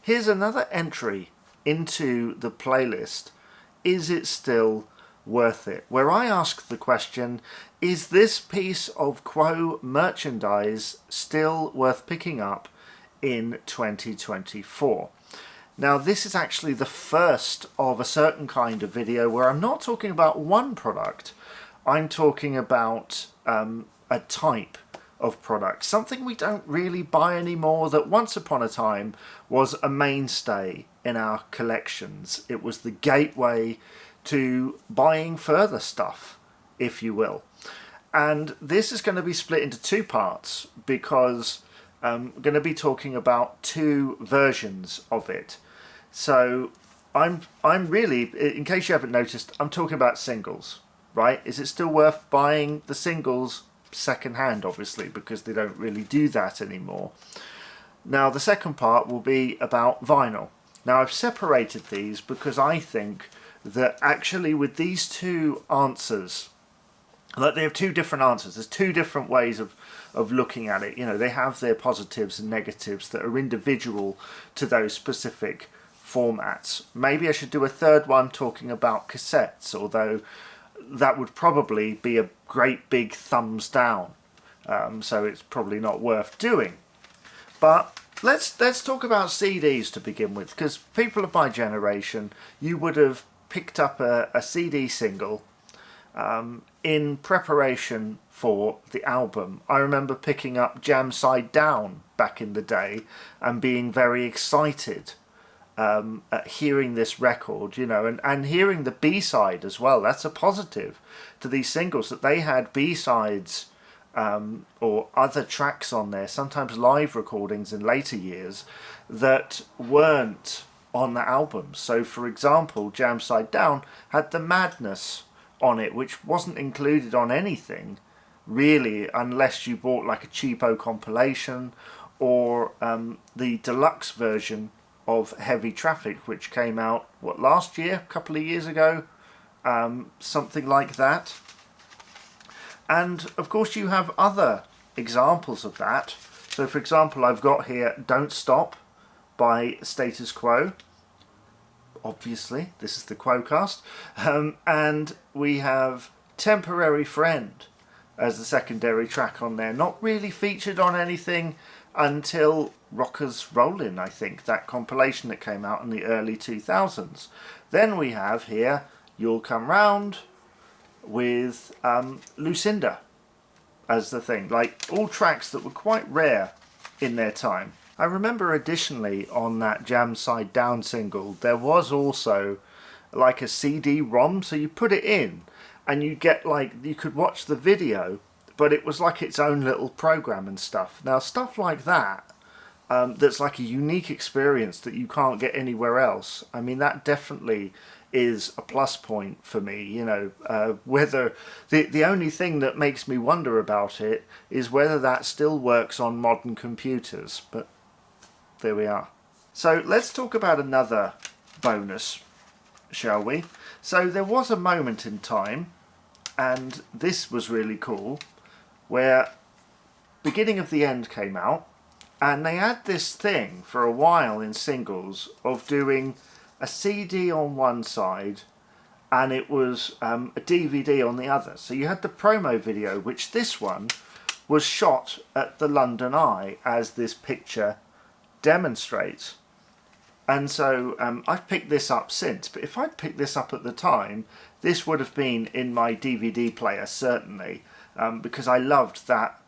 here's another entry into the playlist, Is It Still Worth It? Where I ask the question, is this piece of Quo merchandise still worth picking up in 2024? Now this is actually the first of a certain kind of video where I'm not talking about one product, I'm talking about a type of product, something we don't really buy anymore that once upon a time was a mainstay in our collections. It was the gateway to buying further stuff, if you will. And this is going to be split into two parts because I'm going to be talking about two versions of it. So I'm really, in case you haven't noticed, I'm talking about singles, right? Is it still worth buying the singles second-hand, obviously, because they don't really do that anymore. Now the second part will be about vinyl. Now I've separated these because I think that actually with these two answers, like they have two different answers, there's two different ways of looking at it. You know, they have their positives and negatives that are individual to those specific formats. Maybe I should do a third one talking about cassettes, although that would probably be a great big thumbs down, so it's probably not worth doing. But let's talk about CDs to begin with, because people of my generation, you would have picked up a CD single in preparation for the album. I remember picking up Jam Side Down back in the day and being very excited at hearing this record, you know, and hearing the B-side as well. That's a positive to these singles, that they had B-sides or other tracks on there, sometimes live recordings in later years, that weren't on the album. So for example, Jam Side Down had The Madness on it, which wasn't included on anything really unless you bought like a cheapo compilation or the deluxe version of Heavy Traffic, which came out, what, last year, a couple of years ago, something like that. And of course you have other examples of that. So for example, I've got here Don't Stop by Status Quo. Obviously, this is the Quo-Cast. And we have Temporary Friend as the secondary track on there. Not really featured on anything until Rockers Rollin', I think, that compilation that came out in the early 2000s. Then we have here You'll Come Round with Lucinda as the thing. Like, all tracks that were quite rare in their time. I remember additionally on that Jam Side Down single, there was also like a CD-ROM, so you put it in and you get like, you could watch the video, but it was like its own little program and stuff. Now stuff like that, that's like a unique experience that you can't get anywhere else. I mean, that definitely is a plus point for me, you know. Whether the only thing that makes me wonder about it is whether that still works on modern computers, but there we are. So let's talk about another bonus, shall we? So there was a moment in time, and this was really cool, where Beginning of the End came out, and they had this thing for a while in singles of doing a CD on one side and it was a DVD on the other. So you had the promo video, which this one was shot at the London Eye, as this picture demonstrates. And so I've picked this up since, but if I'd picked this up at the time, this would have been in my DVD player certainly, because I loved that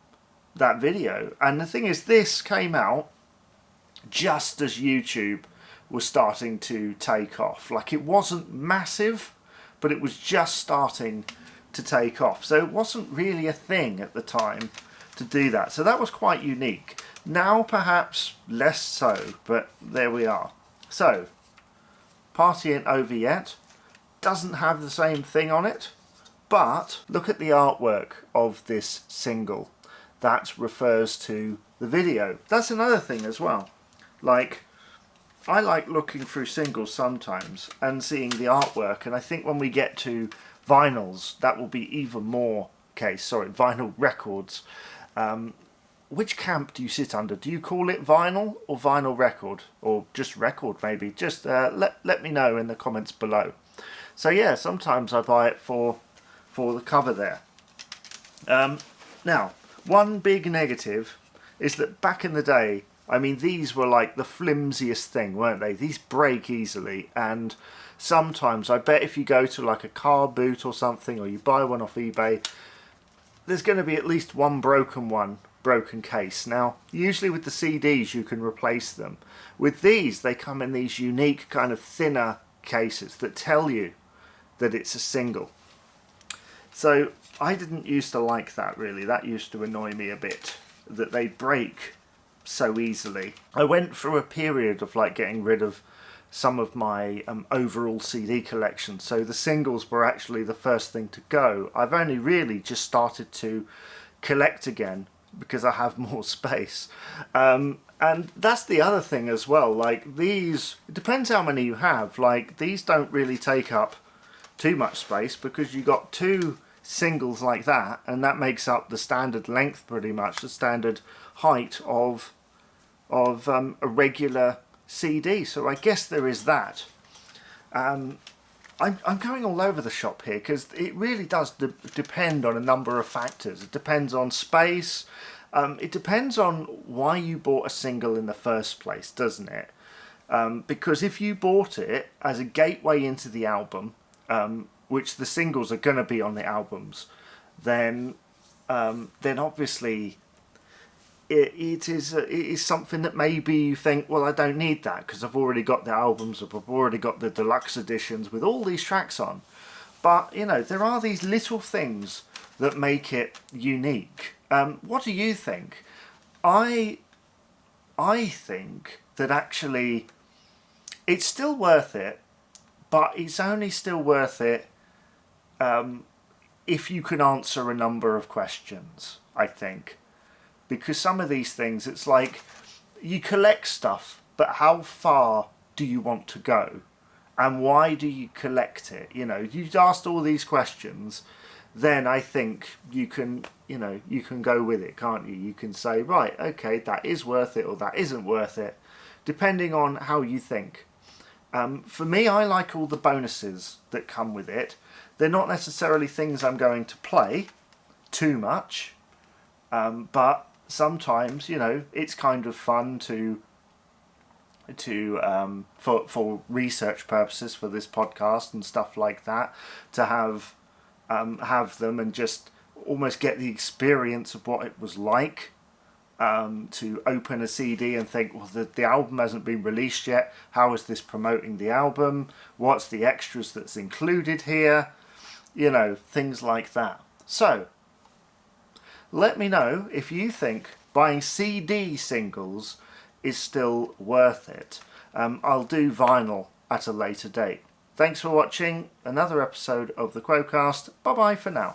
video. And the thing is, this came out just as YouTube was starting to take off. Like, it wasn't massive, but it was just starting to take off. So it wasn't really a thing at the time to do that. So that was quite unique. Now perhaps less so, but there we are. So, Party Ain't Over Yet doesn't have the same thing on it, but look at the artwork of this single. That refers to the video. That's another thing as well. Like, I like looking through singles sometimes and seeing the artwork, and I think when we get to vinyls, that will be even more case. Sorry, vinyl records. which camp do you sit under? Do you call it vinyl or vinyl record, or just record maybe? Just let me know in the comments below. So yeah, sometimes I buy it for the cover there. Now, one big negative is that back in the day, I mean, these were like the flimsiest thing, weren't they? These break easily, and sometimes I bet if you go to like a car boot or something, or you buy one off eBay, there's going to be at least one broken case. Now, usually with the CDs you can replace them. With these, they come in these unique kind of thinner cases that tell you that it's a single. So I didn't used to like that really. That used to annoy me a bit, that they break so easily. I went through a period of like getting rid of some of my overall CD collection, so the singles were actually the first thing to go. I've only really just started to collect again because I have more space, and that's the other thing as well. Like these, it depends how many you have. Like these don't really take up too much space because you got two singles like that, and that makes up the standard length, pretty much the standard height of a regular CD. So I guess there is that. I'm going all over the shop here because it really does depend on a number of factors. It depends on space. It depends on why you bought a single in the first place, doesn't it? Because if you bought it as a gateway into the album, which the singles are going to be on the albums, then obviously it is something that maybe you think, well, I don't need that because I've already got the albums, or I've already got the deluxe editions with all these tracks on. But you know, there are these little things that make it unique. What do you think? I think that actually it's still worth it, but it's only still worth it if you can answer a number of questions, I think. Because some of these things, it's like you collect stuff, but how far do you want to go? And why do you collect it? You know, you've asked all these questions, then I think you can, you know, you can go with it, can't you? You can say, right, okay, that is worth it or that isn't worth it, depending on how you think. For me, I like all the bonuses that come with it. They're not necessarily things I'm going to play too much, but sometimes, you know, it's kind of fun for research purposes for this podcast and stuff like that, to have them and just almost get the experience of what it was like. To open a CD and think, well, the album hasn't been released yet. How is this promoting the album? What's the extras that's included here? You know, things like that. So, let me know if you think buying CD singles is still worth it. I'll do vinyl at a later date. Thanks for watching another episode of the Quo-Cast. Bye bye for now.